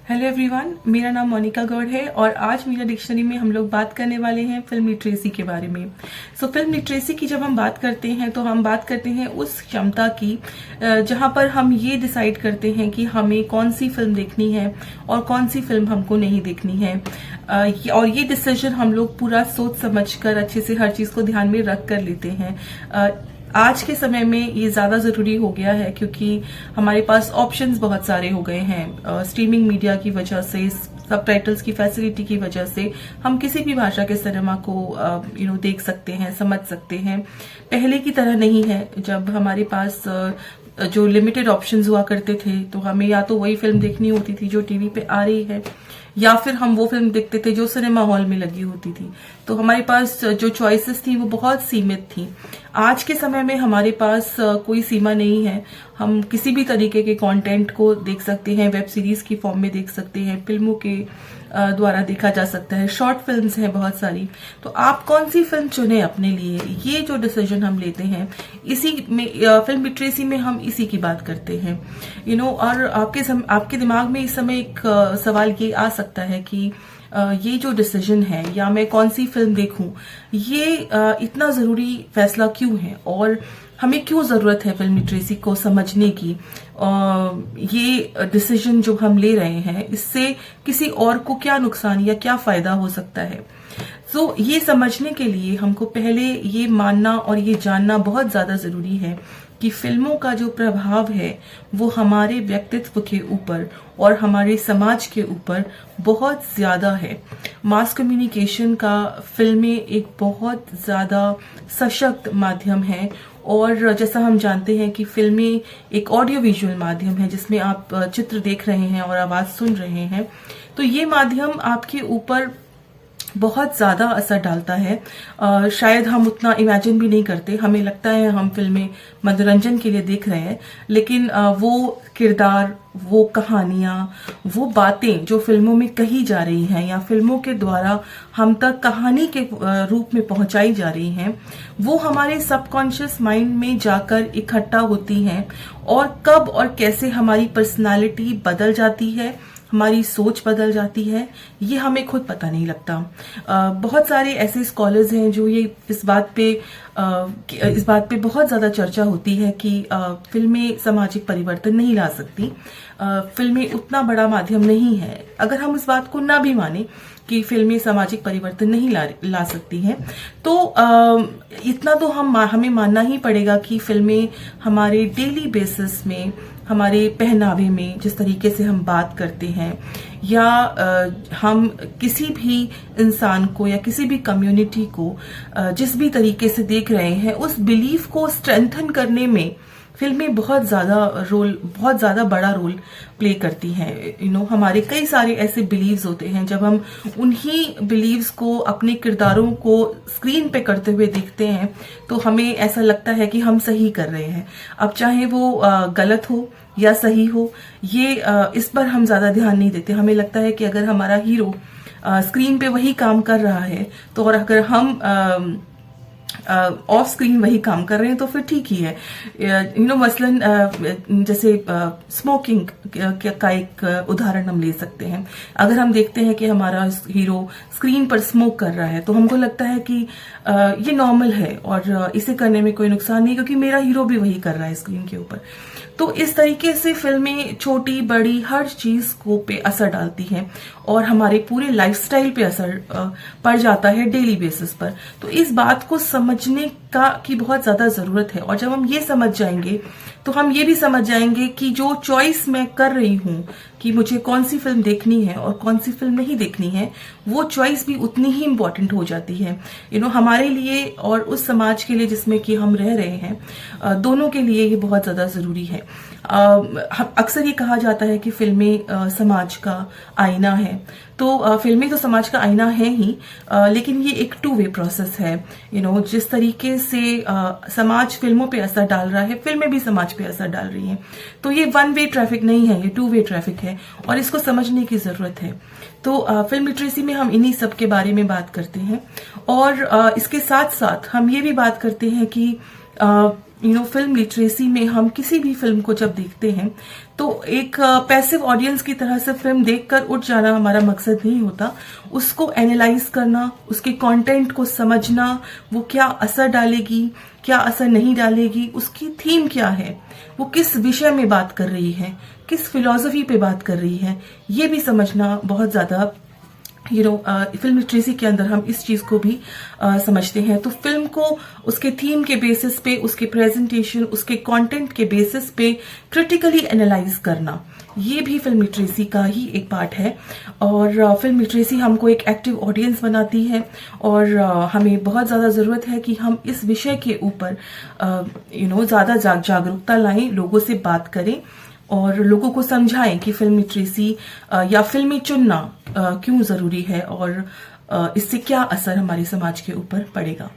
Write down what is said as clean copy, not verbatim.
Hello everyone, मेरा नाम मोनिका गौड़ है और आज मीडिया डिक्शनरी में हम लोग बात करने वाले हैं फिल्म लिटरेसी के बारे में। फिल्म लिटरेसी की जब हम बात करते हैं तो हम बात करते हैं उस क्षमता की जहां पर हम ये डिसाइड करते हैं कि हमें कौन सी फिल्म देखनी है और कौन सी फिल्म हमको नहीं देखनी है। और ये डिसीजन हम लोग पूरा सोच समझ कर अच्छे से हर चीज को ध्यान में रख कर लेते हैं। आज के समय में ये ज्यादा जरूरी हो गया है क्योंकि हमारे पास ऑप्शंस बहुत सारे हो गए हैं। स्ट्रीमिंग मीडिया की वजह से, सबटाइटल्स की फैसिलिटी की वजह से हम किसी भी भाषा के सिनेमा को देख सकते हैं, समझ सकते हैं। पहले की तरह नहीं है जब हमारे पास जो लिमिटेड ऑप्शंस हुआ करते थे तो हमें या तो वही फिल्म देखनी होती थी जो टीवी पे आ रही है या फिर हम वो फिल्म देखते थे जो सिनेमा हॉल में लगी होती थी। तो हमारे पास जो चॉइसेस थी वो बहुत सीमित थी। आज के समय में हमारे पास कोई सीमा नहीं है। हम किसी भी तरीके के कंटेंट को देख सकते हैं, वेब सीरीज की फॉर्म में देख सकते हैं, फिल्मों के द्वारा देखा जा सकता है, शॉर्ट फिल्म्स हैं बहुत सारी। तो आप कौन सी फिल्म चुने अपने लिए, ये जो डिसीजन हम लेते हैं, इसी में फिल्म लिटरेसी में हम इसी की बात करते हैं। और आपके दिमाग में इस समय एक सवाल ये आ सकता है कि ये जो डिसीजन है या मैं कौन सी फिल्म देखूं, ये इतना जरूरी फैसला क्यों है और हमें क्यों जरूरत है फिल्म लिटरेसी को समझने की। ये डिसीजन जो हम ले रहे हैं इससे किसी और को क्या नुकसान या क्या फायदा हो सकता है। ये समझने के लिए हमको पहले ये मानना और ये जानना बहुत ज्यादा जरूरी है कि फिल्मों का जो प्रभाव है वो हमारे व्यक्तित्व के ऊपर और हमारे समाज के ऊपर बहुत ज्यादा है। मास कम्युनिकेशन का फिल्में एक बहुत ज्यादा सशक्त माध्यम है और जैसा हम जानते हैं कि फिल्में एक ऑडियो विजुअल माध्यम है जिसमें आप चित्र देख रहे हैं और आवाज सुन रहे हैं। तो ये माध्यम आपके ऊपर बहुत ज्यादा असर डालता है। शायद हम उतना इमेजिन भी नहीं करते, हमें लगता है हम फिल्में मनोरंजन के लिए देख रहे हैं, लेकिन वो किरदार, वो कहानियां, वो बातें जो फिल्मों में कही जा रही हैं या फिल्मों के द्वारा हम तक कहानी के रूप में पहुंचाई जा रही हैं, वो हमारे सबकॉन्शियस माइंड में जाकर इकट्ठा होती हैं और कब और कैसे हमारी पर्सनालिटी बदल जाती है, हमारी सोच बदल जाती है, ये हमें खुद पता नहीं लगता। बहुत सारे ऐसे स्कॉलर्स हैं जो ये इस बात पे बहुत ज्यादा चर्चा होती है कि फिल्में सामाजिक परिवर्तन नहीं ला सकती, फिल्में उतना बड़ा माध्यम नहीं है। अगर हम इस बात को ना भी माने कि फिल्में सामाजिक परिवर्तन नहीं ला सकती हैं, तो इतना तो हमें मानना ही पड़ेगा कि फिल्में हमारे डेली बेसिस में, हमारे पहनावे में, जिस तरीके से हम बात करते हैं या हम किसी भी इंसान को या किसी भी कम्युनिटी को जिस भी तरीके से देख रहे हैं, उस बिलीफ को स्ट्रेंथन करने में फिल्में बहुत ज्यादा बड़ा रोल प्ले करती हैं। हमारे कई सारे ऐसे बिलीव्स होते हैं, जब हम उन्हीं बिलीव्स को, अपने किरदारों को स्क्रीन पे करते हुए देखते हैं तो हमें ऐसा लगता है कि हम सही कर रहे हैं। अब चाहे वो गलत हो या सही हो, ये इस पर हम ज्यादा ध्यान नहीं देते। हमें लगता है कि अगर हमारा हीरो स्क्रीन पे वही काम कर रहा है तो, और अगर हम ऑफ स्क्रीन वही काम कर रहे हैं तो फिर ठीक ही है। मसलन जैसे स्मोकिंग का एक उदाहरण हम ले सकते हैं। अगर हम देखते हैं कि हमारा हीरो स्क्रीन पर स्मोक कर रहा है तो हमको लगता है कि ये नॉर्मल है और इसे करने में कोई नुकसान नहीं क्योंकि मेरा हीरो भी वही कर रहा है स्क्रीन के ऊपर। तो इस तरीके से फिल्में छोटी बड़ी हर चीज को पे असर डालती हैं और हमारे पूरे लाइफस्टाइल पे असर पड़ जाता है डेली बेसिस पर। तो इस बात को समझने की बहुत ज्यादा जरूरत है और जब हम ये समझ जाएंगे तो हम ये भी समझ जाएंगे कि जो चॉइस मैं कर रही हूं कि मुझे कौन सी फिल्म देखनी है और कौन सी फिल्म नहीं देखनी है, वो चॉइस भी उतनी ही इम्पोर्टेंट हो जाती है हमारे लिए और उस समाज के लिए जिसमें कि हम रह रहे हैं। दोनों के लिए ये बहुत ज्यादा जरूरी है। अक्सर ये कहा जाता है कि फिल्में समाज का आईना है, तो फिल्में तो समाज का आईना है ही, लेकिन ये एक टू वे प्रोसेस है। जिस तरीके से समाज फिल्मों पे असर डाल रहा है, फिल्में भी समाज पे असर डाल रही हैं। तो ये वन वे ट्रैफिक नहीं है, ये टू वे ट्रैफिक है और इसको समझने की जरूरत है। तो फिल्म लिटरेसी में हम इन्हीं सब के बारे में बात करते हैं और इसके साथ साथ हम ये भी बात करते हैं कि फिल्म लिटरेसी में हम किसी भी फिल्म को जब देखते हैं तो एक पैसिव ऑडियंस की तरह से फिल्म देखकर उठ जाना हमारा मकसद नहीं होता। उसको एनालाइज करना, उसके कंटेंट को समझना, वो क्या असर डालेगी, क्या असर नहीं डालेगी, उसकी थीम क्या है, वो किस विषय में बात कर रही है, किस फिलॉसफी पे बात कर रही है, ये भी समझना बहुत ज्यादा फिल्म लिटरेसी के अंदर हम इस चीज को भी समझते हैं। तो फिल्म को उसके थीम के बेसिस पे, उसके प्रेजेंटेशन, उसके कंटेंट के बेसिस पे क्रिटिकली एनालाइज करना, ये भी फिल्म लिटरेसी का ही एक पार्ट है। और फिल्म लिटरेसी हमको एक एक्टिव ऑडियंस बनाती है और हमें बहुत ज्यादा जरूरत है कि हम इस विषय के ऊपर ज्यादा जागरूकता लाएं, लोगों से बात करें और लोगों को समझाएं कि फिल्म लिटरेसी या फिल्में चुनना क्यों जरूरी है और इससे क्या असर हमारे समाज के ऊपर पड़ेगा।